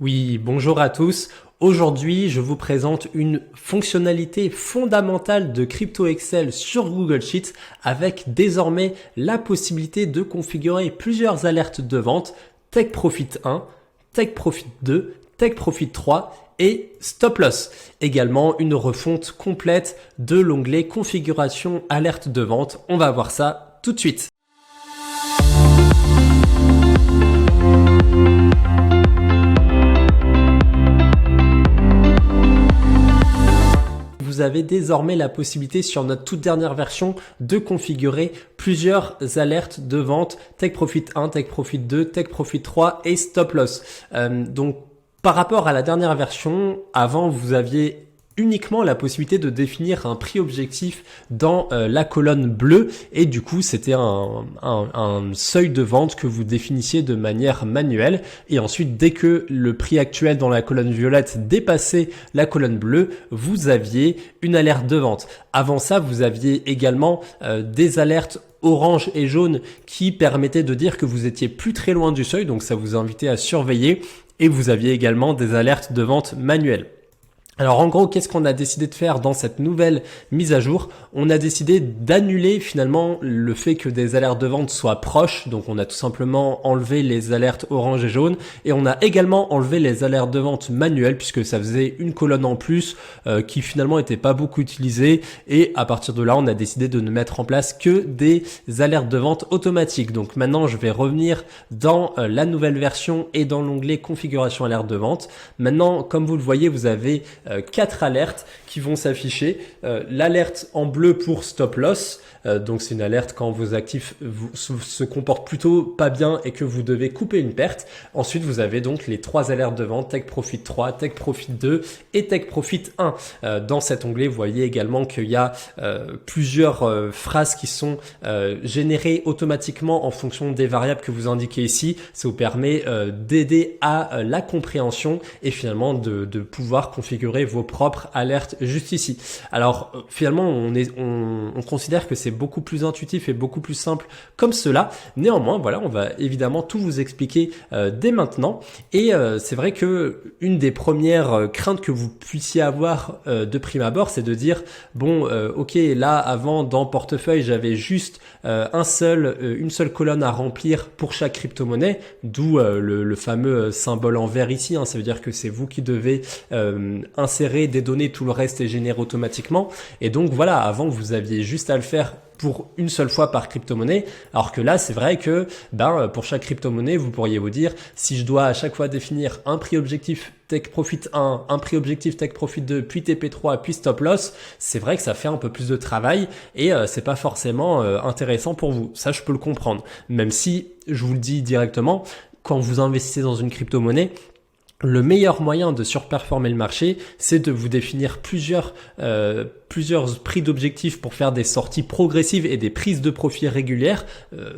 Oui, bonjour à tous. Aujourd'hui, je vous présente une fonctionnalité fondamentale de Crypto Excel sur Google Sheets avec désormais la possibilité de configurer plusieurs alertes de vente Take Profit 1, Take Profit 2, Take Profit 3 et Stop Loss. Également une refonte complète de l'onglet configuration alerte de vente. On va voir ça tout de suite. Vous avez désormais la possibilité sur notre toute dernière version de configurer plusieurs alertes de vente Take Profit 1, Take Profit 2, Take Profit 3 et Stop Loss. Donc par rapport à la dernière version, avant vous aviez uniquement la possibilité de définir un prix objectif dans la colonne bleue et du coup c'était un seuil de vente que vous définissiez de manière manuelle et ensuite dès que le prix actuel dans la colonne violette dépassait la colonne bleue, vous aviez une alerte de vente. Avant ça, vous aviez également des alertes orange et jaune qui permettaient de dire que vous étiez plus très loin du seuil, donc ça vous invitait à surveiller, et vous aviez également des alertes de vente manuelles. Alors en gros, qu'est-ce qu'on a décidé de faire dans cette nouvelle mise à jour? On a décidé d'annuler finalement le fait que des alertes de vente soient proches. Donc on a tout simplement enlevé les alertes orange et jaune et on a également enlevé les alertes de vente manuelles puisque ça faisait une colonne en plus qui finalement n'était pas beaucoup utilisée. Et à partir de là, on a décidé de ne mettre en place que des alertes de vente automatiques. Donc maintenant, je vais revenir dans la nouvelle version et dans l'onglet configuration alerte de vente. Maintenant, comme vous le voyez, vous avez 4 alertes qui vont s'afficher. L'alerte en bleu pour stop loss, donc c'est une alerte quand vos actifs se comportent plutôt pas bien et que vous devez couper une perte. Ensuite, vous avez donc les 3 alertes de vente, Take Profit 3, Take Profit 2 et Take Profit 1. Dans cet onglet, vous voyez également qu'il y a plusieurs phrases qui sont générées automatiquement en fonction des variables que vous indiquez ici. Ça vous permet d'aider à la compréhension et finalement de pouvoir configurer vos propres alertes juste ici. Alors finalement on considère que c'est beaucoup plus intuitif et beaucoup plus simple comme cela. Néanmoins voilà, on va évidemment tout vous expliquer dès maintenant et c'est vrai que une des premières craintes que vous puissiez avoir de prime abord, c'est de dire bon ok, là avant dans portefeuille j'avais juste une seule colonne à remplir pour chaque crypto-monnaie, d'où le fameux symbole en vert ici, hein. Ça veut dire que c'est vous qui devez insérer des données, tout le reste est généré automatiquement. Et donc voilà, avant vous aviez juste à le faire pour une seule fois par crypto-monnaie, alors que là c'est vrai que pour chaque crypto-monnaie vous pourriez vous dire si je dois à chaque fois définir un prix objectif Take Profit 1, un prix objectif Take Profit 2, puis TP3, puis Stop Loss, c'est vrai que ça fait un peu plus de travail et c'est pas forcément intéressant pour vous. Ça je peux le comprendre, même si je vous le dis directement, quand vous investissez dans une crypto-monnaie, le meilleur moyen de surperformer le marché, c'est de vous définir plusieurs prix d'objectifs pour faire des sorties progressives et des prises de profit régulières,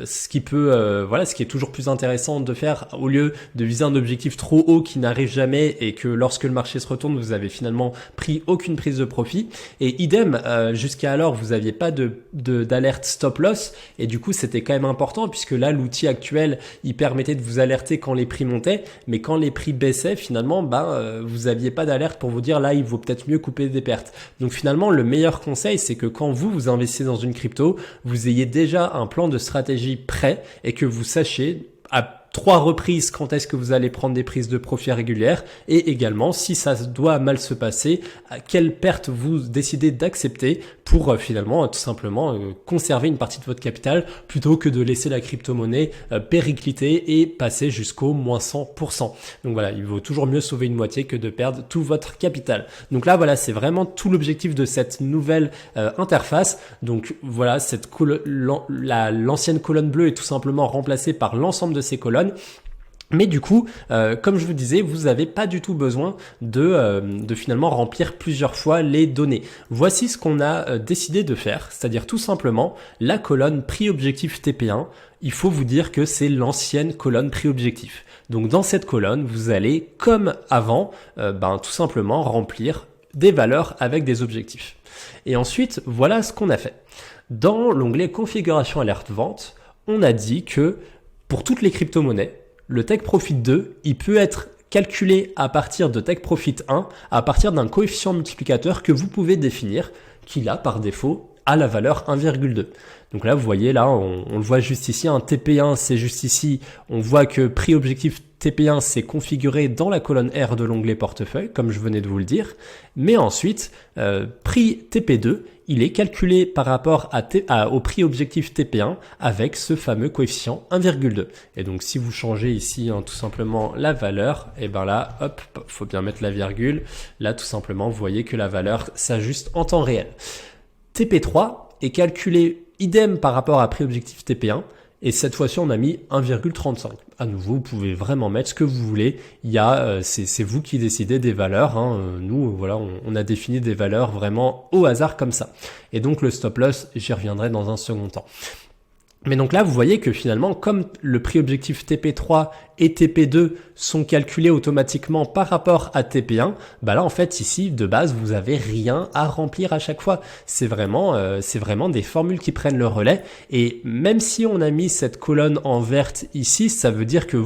ce qui est toujours plus intéressant de faire au lieu de viser un objectif trop haut qui n'arrive jamais et que lorsque le marché se retourne, vous avez finalement pris aucune prise de profit. Et idem, jusqu'à alors, vous n'aviez pas d'alerte stop loss et du coup, c'était quand même important puisque là, l'outil actuel, il permettait de vous alerter quand les prix montaient, mais quand les prix baissaient, finalement, vous n'aviez pas d'alerte pour vous dire là, il vaut peut-être mieux couper des pertes. Donc finalement, le meilleur conseil, c'est que quand vous investissez dans une crypto, vous ayez déjà un plan de stratégie prêt et que vous sachiez à 3 reprises quand est-ce que vous allez prendre des prises de profit régulières et également si ça doit mal se passer, quelle perte vous décidez d'accepter pour finalement tout simplement conserver une partie de votre capital plutôt que de laisser la crypto-monnaie péricliter et passer jusqu'au moins 100%. Donc voilà, il vaut toujours mieux sauver une moitié que de perdre tout votre capital. Donc là voilà, c'est vraiment tout l'objectif de cette nouvelle interface. Donc voilà, l'ancienne colonne bleue est tout simplement remplacée par l'ensemble de ces colonnes. Mais du coup, comme je vous disais, vous n'avez pas du tout besoin de finalement remplir plusieurs fois les données. Voici ce qu'on a décidé de faire, c'est-à-dire tout simplement la colonne prix objectif TP1. Il faut vous dire que c'est l'ancienne colonne prix objectif. Donc dans cette colonne, vous allez, comme avant, tout simplement remplir des valeurs avec des objectifs. Et ensuite, voilà ce qu'on a fait. Dans l'onglet configuration alerte vente, on a dit que pour toutes les crypto-monnaies, le Take Profit 2, il peut être calculé à partir de Take Profit 1, à partir d'un coefficient multiplicateur que vous pouvez définir, qui là, par défaut, a la valeur 1,2. Donc là, vous voyez, là, on le voit juste ici, un TP1, c'est juste ici. On voit que prix objectif TP1, c'est configuré dans la colonne R de l'onglet portefeuille, comme je venais de vous le dire. Mais ensuite, prix TP2, il est calculé par rapport au prix objectif TP1 avec ce fameux coefficient 1,2. Et donc, si vous changez ici tout simplement la valeur, et ben là, hop, faut bien mettre la virgule. Là, tout simplement, vous voyez que la valeur s'ajuste en temps réel. TP3 est calculé idem par rapport à prix objectif TP1. Et cette fois-ci, on a mis 1,35. À nouveau, vous pouvez vraiment mettre ce que vous voulez. C'est vous qui décidez des valeurs. Nous, voilà, on a défini des valeurs vraiment au hasard comme ça. Et donc, le stop loss, j'y reviendrai dans un second temps. Mais donc là, vous voyez que finalement, comme le prix objectif TP3 et TP2 sont calculés automatiquement par rapport à TP1, bah là en fait ici de base vous avez rien à remplir à chaque fois. C'est vraiment des formules qui prennent le relais. Et même si on a mis cette colonne en verte ici, ça veut dire que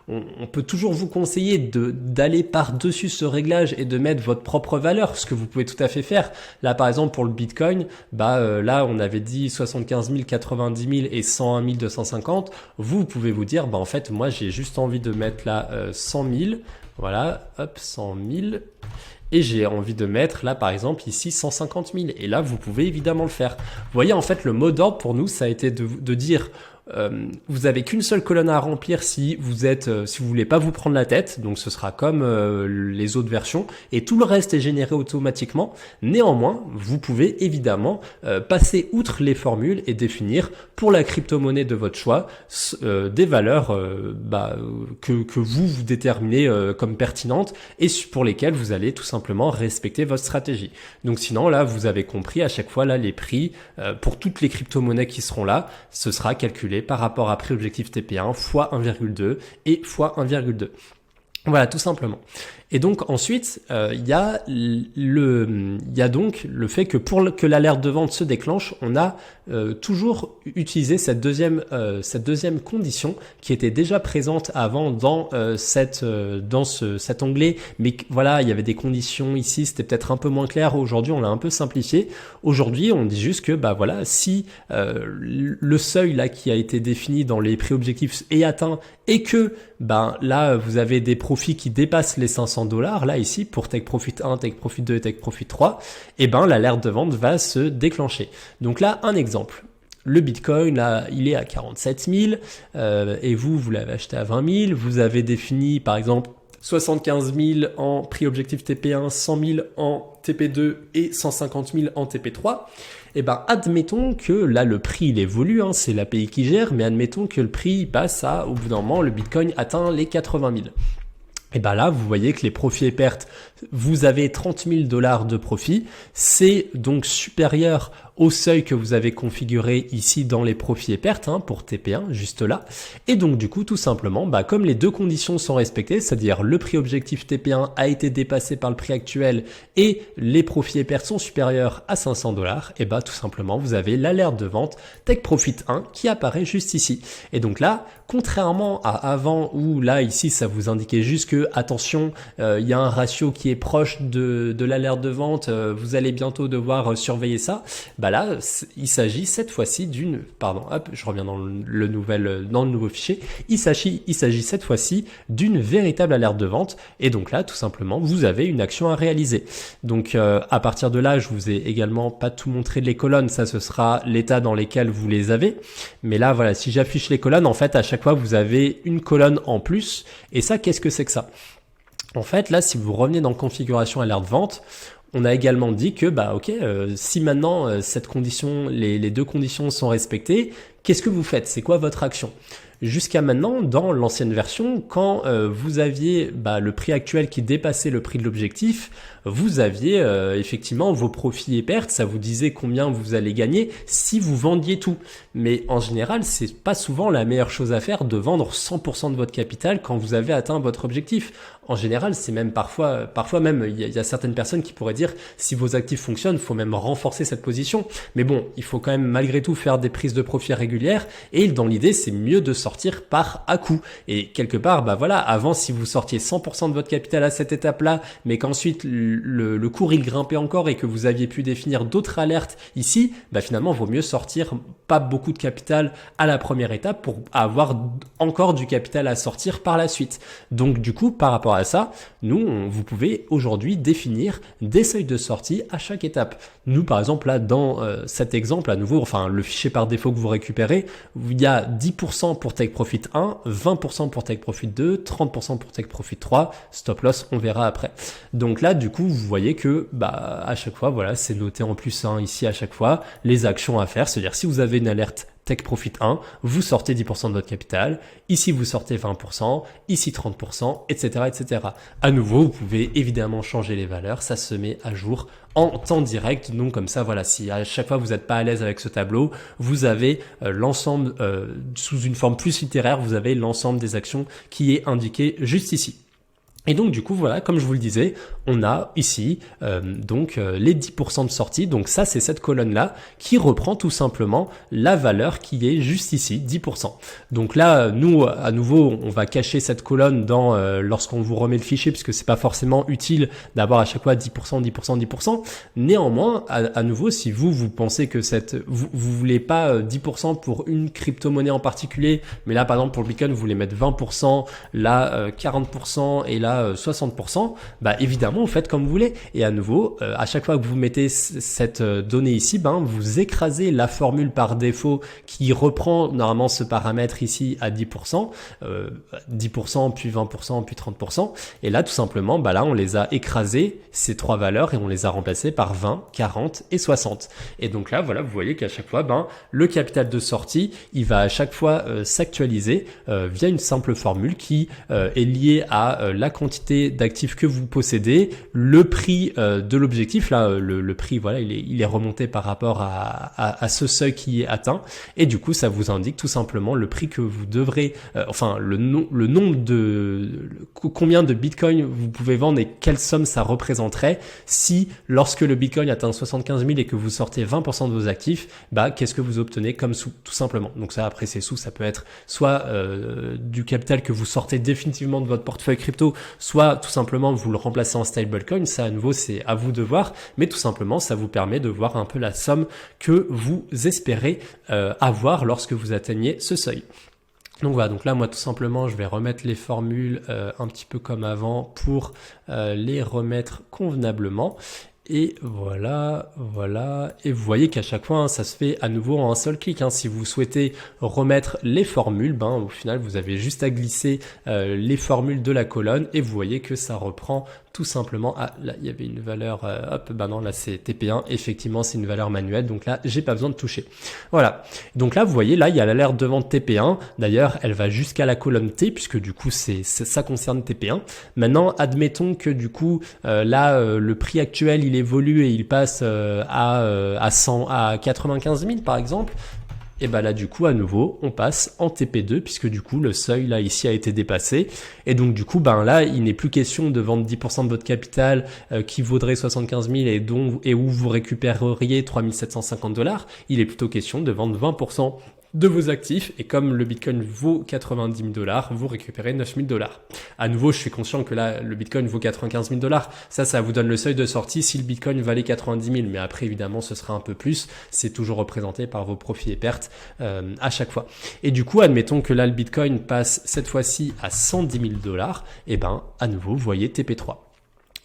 on peut toujours vous conseiller d'aller par-dessus ce réglage et de mettre votre propre valeur, ce que vous pouvez tout à fait faire. Là par exemple pour le Bitcoin, là on avait dit 75 000, 90 000 et 101 250. Vous pouvez vous dire en fait moi j'ai juste envie de mettre là 100 000, voilà, hop, 100 000, et j'ai envie de mettre là par exemple ici 150 000, et là vous pouvez évidemment le faire. Vous voyez en fait le mot d'ordre pour nous ça a été de dire vous avez qu'une seule colonne à remplir si vous voulez pas vous prendre la tête, donc ce sera comme les autres versions, et tout le reste est généré automatiquement. Néanmoins, vous pouvez évidemment passer outre les formules et définir pour la crypto-monnaie de votre choix des valeurs que vous déterminez comme pertinentes et pour lesquelles vous allez tout simplement respecter votre stratégie. Donc sinon là, vous avez compris, à chaque fois là les prix pour toutes les crypto-monnaies qui seront là, ce sera calculé par rapport à prix objectif TP1 fois 1,2 et fois 1,2. Voilà, tout simplement. Et donc ensuite, il y a donc le fait que pour que l'alerte de vente se déclenche, on a toujours utilisé cette deuxième condition qui était déjà présente avant dans cet onglet, mais voilà, il y avait des conditions ici, c'était peut-être un peu moins clair. Aujourd'hui, on l'a un peu simplifié. Aujourd'hui, on dit juste que voilà, si le seuil là qui a été défini dans les prix objectifs est atteint et que là vous avez des profits qui dépassent les $500 là ici pour Take Profit 1, Take Profit 2 et Take Profit 3, et l'alerte de vente va se déclencher. Donc là, un exemple. Le Bitcoin, là, il est à 47 000 et vous l'avez acheté à 20 000. Vous avez défini, par exemple, 75 000 en prix objectif TP1, 100 000 en TP2 et 150 000 en TP3. Et admettons que là, le prix, il évolue, c'est l'API qui gère, mais admettons que le prix passe au bout d'un moment, le Bitcoin atteint les 80 000. Et là, vous voyez que les profits et pertes, vous avez 30 000 $ de profit. C'est donc supérieur au seuil que vous avez configuré ici dans les profits et pertes pour TP1, juste là. Et donc du coup, tout simplement, comme les deux conditions sont respectées, c'est-à-dire le prix objectif TP1 a été dépassé par le prix actuel et les profits et pertes sont supérieurs à 500 $, et tout simplement, vous avez l'alerte de vente Take Profit 1 qui apparaît juste ici. Et donc là, contrairement à avant où là, ici, ça vous indiquait juste que, attention, il y a un ratio qui est proche de l'alerte de vente, vous allez bientôt devoir surveiller ça. Là, il s'agit cette fois-ci je reviens dans le nouveau fichier. Il s'agit cette fois-ci d'une véritable alerte de vente. Et donc là, tout simplement, vous avez une action à réaliser. Donc, à partir de là, je vous ai également pas tout montré de les colonnes. Ça, ce sera l'état dans lequel vous les avez. Mais là, voilà, si j'affiche les colonnes, en fait, à chaque fois, vous avez une colonne en plus. Et ça, qu'est-ce que c'est que ça? En fait, là, si vous revenez dans configuration alerte vente, on a également dit que si maintenant cette condition, les deux conditions sont respectées, qu'est-ce que vous faites? C'est quoi votre action? Jusqu'à maintenant, dans l'ancienne version, quand vous aviez le prix actuel qui dépassait le prix de l'objectif, vous aviez effectivement vos profits et pertes, ça vous disait combien vous allez gagner si vous vendiez tout. Mais en général, c'est pas souvent la meilleure chose à faire de vendre 100% de votre capital quand vous avez atteint votre objectif. En général, c'est même parfois même, il y a certaines personnes qui pourraient dire si vos actifs fonctionnent, il faut même renforcer cette position. Mais bon, il faut quand même malgré tout faire des prises de profit régulières régulière et dans l'idée c'est mieux de sortir par à-coup. Et quelque part, bah voilà, avant si vous sortiez 100% de votre capital à cette étape-là, mais qu'ensuite le cours il grimpait encore et que vous aviez pu définir d'autres alertes ici, bah finalement vaut mieux sortir pas beaucoup de capital à la première étape pour avoir encore du capital à sortir par la suite. Donc du coup, par rapport à ça, vous pouvez aujourd'hui définir des seuils de sortie à chaque étape. Nous, par exemple, là, dans cet exemple, à nouveau, enfin, le fichier par défaut que vous récupérez, il y a 10% pour Take Profit 1, 20% pour Take Profit 2, 30% pour Take Profit 3, stop loss, on verra après. Donc là, du coup, vous voyez que, bah, à chaque fois, voilà, c'est noté en plus ici à chaque fois, les actions à faire, c'est-à-dire si vous avez une alerte Take Profit 1, vous sortez 10% de votre capital, ici vous sortez 20%, ici 30%, etc., etc. À nouveau, vous pouvez évidemment changer les valeurs, ça se met à jour en temps direct, donc comme ça, voilà, si à chaque fois vous n'êtes pas à l'aise avec ce tableau, vous avez l'ensemble, sous une forme plus littéraire, vous avez l'ensemble des actions qui est indiqué juste ici. Et donc du coup voilà, comme je vous le disais, on a ici les 10% de sortie. Donc ça c'est cette colonne là qui reprend tout simplement la valeur qui est juste ici, 10%. Donc là nous à nouveau on va cacher cette colonne dans lorsqu'on vous remet le fichier puisque c'est pas forcément utile d'avoir à chaque fois 10%, 10%, 10%. Néanmoins à nouveau si vous pensez que vous voulez pas 10% pour une crypto-monnaie en particulier, mais là par exemple pour le Bitcoin vous voulez mettre 20%, là 40% et là 60%, bah évidemment vous faites comme vous voulez. Et à nouveau, à chaque fois que vous mettez cette donnée ici, vous écrasez la formule par défaut qui reprend normalement ce paramètre ici à 10%, 10%, puis 20%, puis 30%. Et là tout simplement, là on les a écrasés, ces trois valeurs, et on les a remplacées par 20, 40 et 60. Et donc là, voilà, vous voyez qu'à chaque fois, le capital de sortie, il va à chaque fois s'actualiser via une simple formule qui est liée à la quantité d'actifs que vous possédez, le prix de l'objectif, là le prix voilà il est remonté par rapport à ce seuil qui est atteint, et du coup ça vous indique tout simplement le prix que vous devrez, le nombre de combien de bitcoin vous pouvez vendre et quelle somme ça représenterait si lorsque le bitcoin atteint 75 000 et que vous sortez 20% de vos actifs, qu'est-ce que vous obtenez comme sous tout simplement. Donc ça après ces sous ça peut être soit du capital que vous sortez définitivement de votre portefeuille crypto, soit tout simplement vous le remplacez en stablecoin. Ça à nouveau c'est à vous de voir, mais tout simplement ça vous permet de voir un peu la somme que vous espérez avoir lorsque vous atteignez ce seuil. Donc voilà, donc là moi tout simplement je vais remettre les formules un petit peu comme avant pour les remettre convenablement. Et voilà, et vous voyez qu'à chaque fois ça se fait à nouveau en un seul clic. Si vous souhaitez remettre les formules, au final vous avez juste à glisser les formules de la colonne et vous voyez que ça reprend tout simplement. Ah là il y avait une valeur, non là c'est TP1, effectivement c'est une valeur manuelle, donc là j'ai pas besoin de toucher. Voilà, donc là vous voyez là il y a l'alerte de vente TP1, d'ailleurs elle va jusqu'à la colonne T puisque du coup ça concerne TP1. Maintenant admettons que du coup le prix actuel il évolue et il passe à 95 000 par exemple. Et là du coup à nouveau on passe en TP2 puisque du coup le seuil là ici a été dépassé, et donc du coup là il n'est plus question de vendre 10% de votre capital qui vaudrait 75 000 et où vous récupéreriez 3 750 $. Il est plutôt question de vendre 20% de vos actifs, et comme le Bitcoin vaut 90 000 $, vous récupérez 9 000 $. À nouveau, je suis conscient que là, le Bitcoin vaut 95 000 $. Ça vous donne le seuil de sortie si le Bitcoin valait 90 000. Mais après, évidemment, ce sera un peu plus. C'est toujours représenté par vos profits et pertes à chaque fois. Et du coup, admettons que là, le Bitcoin passe cette fois-ci à 110 000 $. Et à nouveau, vous voyez TP3.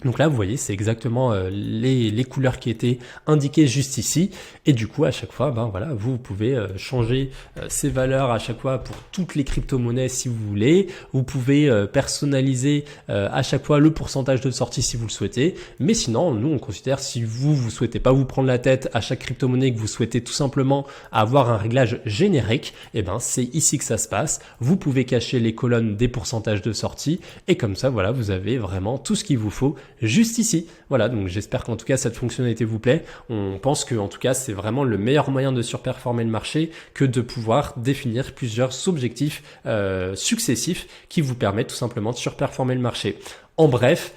Donc là, vous voyez, c'est exactement les couleurs qui étaient indiquées juste ici. Et du coup, à chaque fois, vous pouvez changer ces valeurs à chaque fois pour toutes les crypto-monnaies si vous voulez. Vous pouvez personnaliser à chaque fois le pourcentage de sortie si vous le souhaitez. Mais sinon, nous, on considère si vous souhaitez pas vous prendre la tête à chaque crypto-monnaie, que vous souhaitez tout simplement avoir un réglage générique, c'est ici que ça se passe. Vous pouvez cacher les colonnes des pourcentages de sortie. Et comme ça, voilà, vous avez vraiment tout ce qu'il vous faut juste ici. Voilà, donc j'espère qu'en tout cas cette fonctionnalité vous plaît. On pense que en tout cas c'est vraiment le meilleur moyen de surperformer le marché que de pouvoir définir plusieurs objectifs successifs qui vous permettent tout simplement de surperformer le marché. En bref,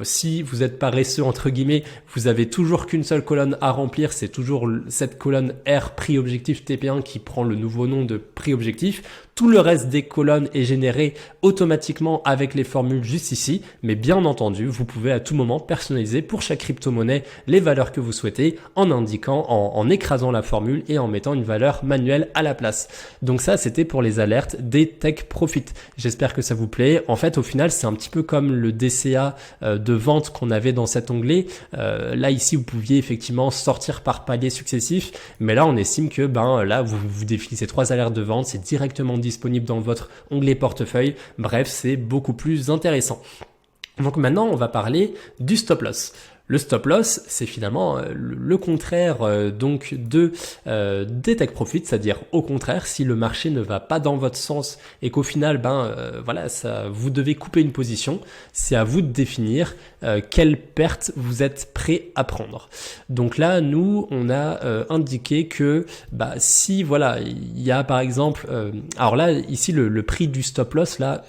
si vous êtes paresseux entre guillemets, vous avez toujours qu'une seule colonne à remplir, c'est toujours cette colonne R prix objectif TP1 qui prend le nouveau nom de prix objectif. Tout le reste des colonnes est généré automatiquement avec les formules juste ici, mais bien entendu, vous pouvez à tout moment personnaliser pour chaque crypto-monnaie les valeurs que vous souhaitez en indiquant, en écrasant la formule et en mettant une valeur manuelle à la place. Donc ça, c'était pour les alertes des Take Profit. J'espère que ça vous plaît. En fait, au final, c'est un petit peu comme le DCA de vente qu'on avait dans cet onglet. Là, ici, vous pouviez effectivement sortir par paliers successifs, mais là, on estime que là, vous définissez 3 alertes de vente, c'est directement disponible dans votre onglet portefeuille. Bref, c'est beaucoup plus intéressant. Donc maintenant, on va parler du stop loss. Le stop loss, c'est finalement le contraire donc des take profit, c'est-à-dire au contraire, si le marché ne va pas dans votre sens et qu'au final, voilà, vous devez couper une position, c'est à vous de définir quelle perte vous êtes prêt à prendre. Donc là, nous, on a indiqué que si voilà, il y a par exemple, alors là, ici le prix du stop loss, là,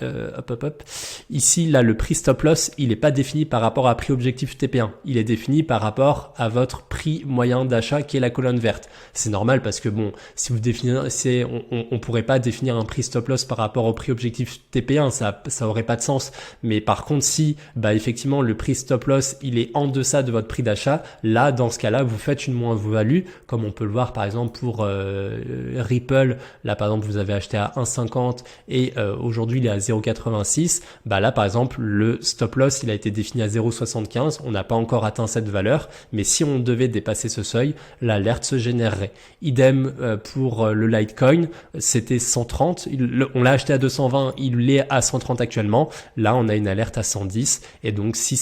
ici là le prix stop loss, il n'est pas défini par rapport à prix objectif TP1. Il est défini par rapport à votre prix moyen d'achat qui est la colonne verte. C'est normal parce que bon, si vous définissez, on pourrait pas définir un prix stop loss par rapport au prix objectif TP1, ça aurait pas de sens. Mais par contre, si effectivement le prix stop loss il est en deçà de votre prix d'achat, là dans ce cas-là, vous faites une moins-value, comme on peut le voir par exemple pour Ripple. Là par exemple, vous avez acheté à 1,50 et aujourd'hui il est à 0,86. Là par exemple, le stop loss il a été défini à 0,75. On n'a pas encore atteint cette valeur, mais si on devait dépasser ce seuil, l'alerte se générerait. Idem pour le Litecoin, c'était 130, on l'a acheté à 220, il est à 130 actuellement. Là, on a une alerte à 110 et donc si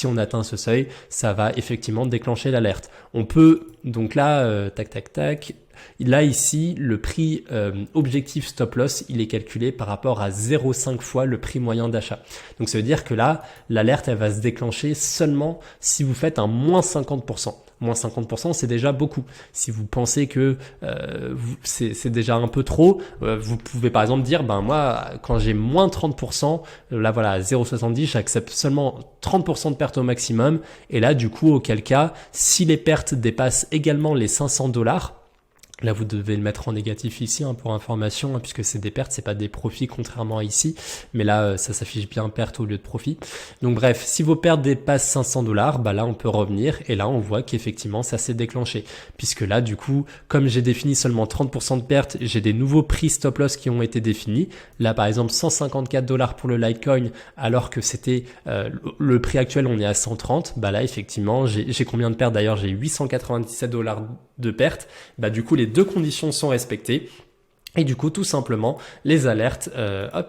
on atteint ce seuil, ça va effectivement déclencher l'alerte. On peut donc là, là ici, le prix objectif stop loss, il est calculé par rapport à 0,5 fois le prix moyen d'achat. Donc ça veut dire que là, l'alerte, elle va se déclencher seulement si vous faites un moins 50%. Moins 50%, c'est déjà beaucoup. Si vous pensez que c'est déjà un peu trop, vous pouvez par exemple dire, moi, quand j'ai moins 30%, là voilà, à 0,70, j'accepte seulement 30% de perte au maximum. Et là, du coup, auquel cas, si les pertes dépassent également les $500, là, vous devez le mettre en négatif ici pour information, puisque c'est des pertes, c'est pas des profits contrairement à ici. Mais là, ça s'affiche bien perte au lieu de profit. Donc bref, si vos pertes dépassent $500, là, on peut revenir et là, on voit qu'effectivement, ça s'est déclenché. Puisque là, du coup, comme j'ai défini seulement 30% de pertes, j'ai des nouveaux prix stop loss qui ont été définis. Là, par exemple, $154 pour le Litecoin, alors que c'était le prix actuel, on est à 130. Là, effectivement, j'ai combien de pertes d'ailleurs? J'ai $897 de pertes. Du coup, les deux conditions sont respectées. Et du coup, tout simplement, les alertes,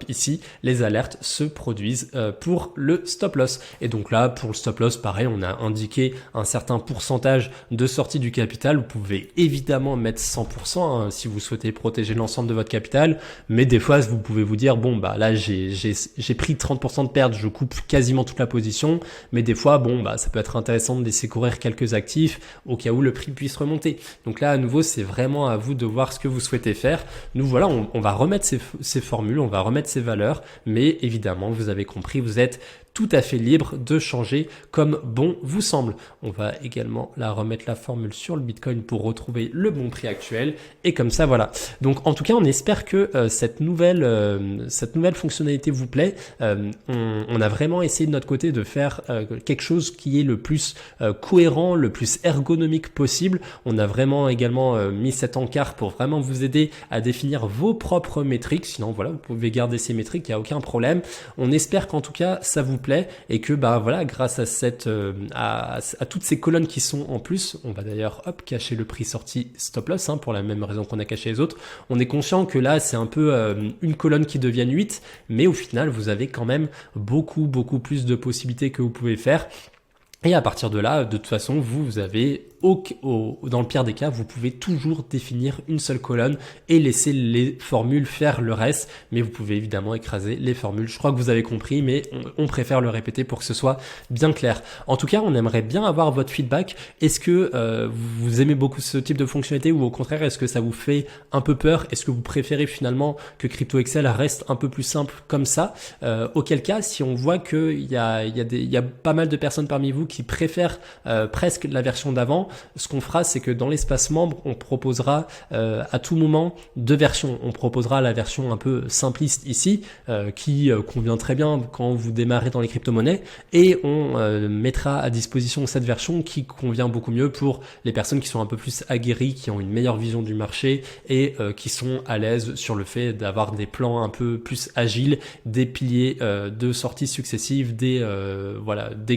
ici, les alertes se produisent pour le stop loss. Et donc là, pour le stop loss, pareil, on a indiqué un certain pourcentage de sortie du capital. Vous pouvez évidemment mettre 100% si vous souhaitez protéger l'ensemble de votre capital. Mais des fois, vous pouvez vous dire, là, j'ai pris 30% de perte, je coupe quasiment toute la position. Mais des fois, ça peut être intéressant de laisser courir quelques actifs au cas où le prix puisse remonter. Donc là, à nouveau, c'est vraiment à vous de voir ce que vous souhaitez faire. Nous voilà, on va remettre ces formules, on va remettre ces valeurs, mais évidemment, vous avez compris, vous êtes tout à fait libre de changer comme bon vous semble. On va également remettre la formule sur le Bitcoin pour retrouver le bon prix actuel. Et comme ça, voilà. Donc, en tout cas, on espère que cette nouvelle fonctionnalité vous plaît. On a vraiment essayé de notre côté de faire quelque chose qui est le plus cohérent, le plus ergonomique possible. On a vraiment également mis cet encart pour vraiment vous aider à définir vos propres métriques. Sinon, voilà, vous pouvez garder ces métriques, il n'y a aucun problème. On espère qu'en tout cas, ça vous plaît et que voilà, grâce à à toutes ces colonnes qui sont en plus, on va d'ailleurs cacher le prix sorti stop loss pour la même raison qu'on a caché les autres. On est conscient que là c'est un peu une colonne qui devient 8, mais au final vous avez quand même beaucoup plus de possibilités que vous pouvez faire. Et à partir de là, de toute façon, vous avez dans le pire des cas, vous pouvez toujours définir une seule colonne et laisser les formules faire le reste, mais vous pouvez évidemment écraser les formules. Je crois que vous avez compris, mais on préfère le répéter pour que ce soit bien clair. En tout cas, on aimerait bien avoir votre feedback. Est-ce que vous aimez beaucoup ce type de fonctionnalité ou au contraire, est-ce que ça vous fait un peu peur? Est-ce que vous préférez finalement que Crypto Excel reste un peu plus simple comme ça? Auquel cas, si on voit qu'il y a pas mal de personnes parmi vous qui préfèrent presque la version d'avant, ce qu'on fera, c'est que dans l'espace membre, on proposera à tout moment deux versions. On proposera la version un peu simpliste ici, qui convient très bien quand vous démarrez dans les crypto-monnaies, et on mettra à disposition cette version qui convient beaucoup mieux pour les personnes qui sont un peu plus aguerries, qui ont une meilleure vision du marché et qui sont à l'aise sur le fait d'avoir des plans un peu plus agiles, des piliers de sorties successives, des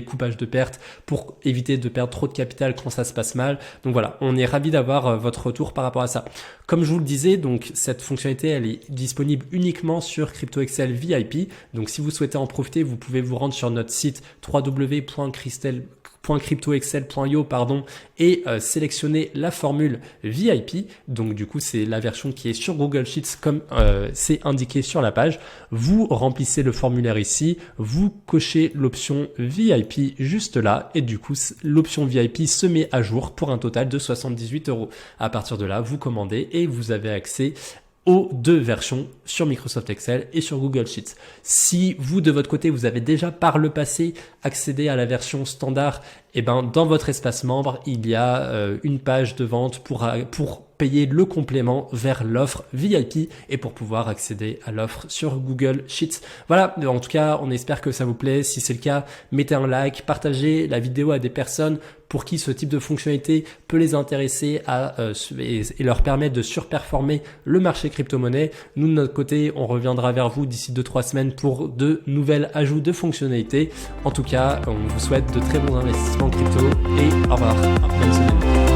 coupages de pertes pour éviter de perdre trop de capital quand ça se passe mal. Donc voilà, on est ravi d'avoir votre retour par rapport à ça. Comme je vous le disais, donc cette fonctionnalité, elle est disponible uniquement sur Crypto Excel VIP. Donc si vous souhaitez en profiter, vous pouvez vous rendre sur notre site www.cryptoexcel.io et sélectionner la formule VIP. Donc du coup, c'est la version qui est sur Google Sheets comme c'est indiqué sur la page. Vous remplissez le formulaire ici, vous cochez l'option VIP juste là et du coup, l'option VIP se met à jour pour un total de 78 €. À partir de là, vous commandez et vous avez accès aux deux versions sur Microsoft Excel et sur Google Sheets. Si vous, de votre côté, vous avez déjà par le passé accédé à la version standard, dans votre espace membre, il y a une page de vente pour payer le complément vers l'offre VIP et pour pouvoir accéder à l'offre sur Google Sheets. Voilà, en tout cas, on espère que ça vous plaît. Si c'est le cas, mettez un like, partagez la vidéo à des personnes pour qui ce type de fonctionnalité peut les intéresser et leur permettre de surperformer le marché crypto-monnaie. Nous, de notre côté, on reviendra vers vous d'ici 2-3 semaines pour de nouvelles ajouts de fonctionnalités. En tout cas, on vous souhaite de très bons investissements crypto et au revoir. Bonne semaine.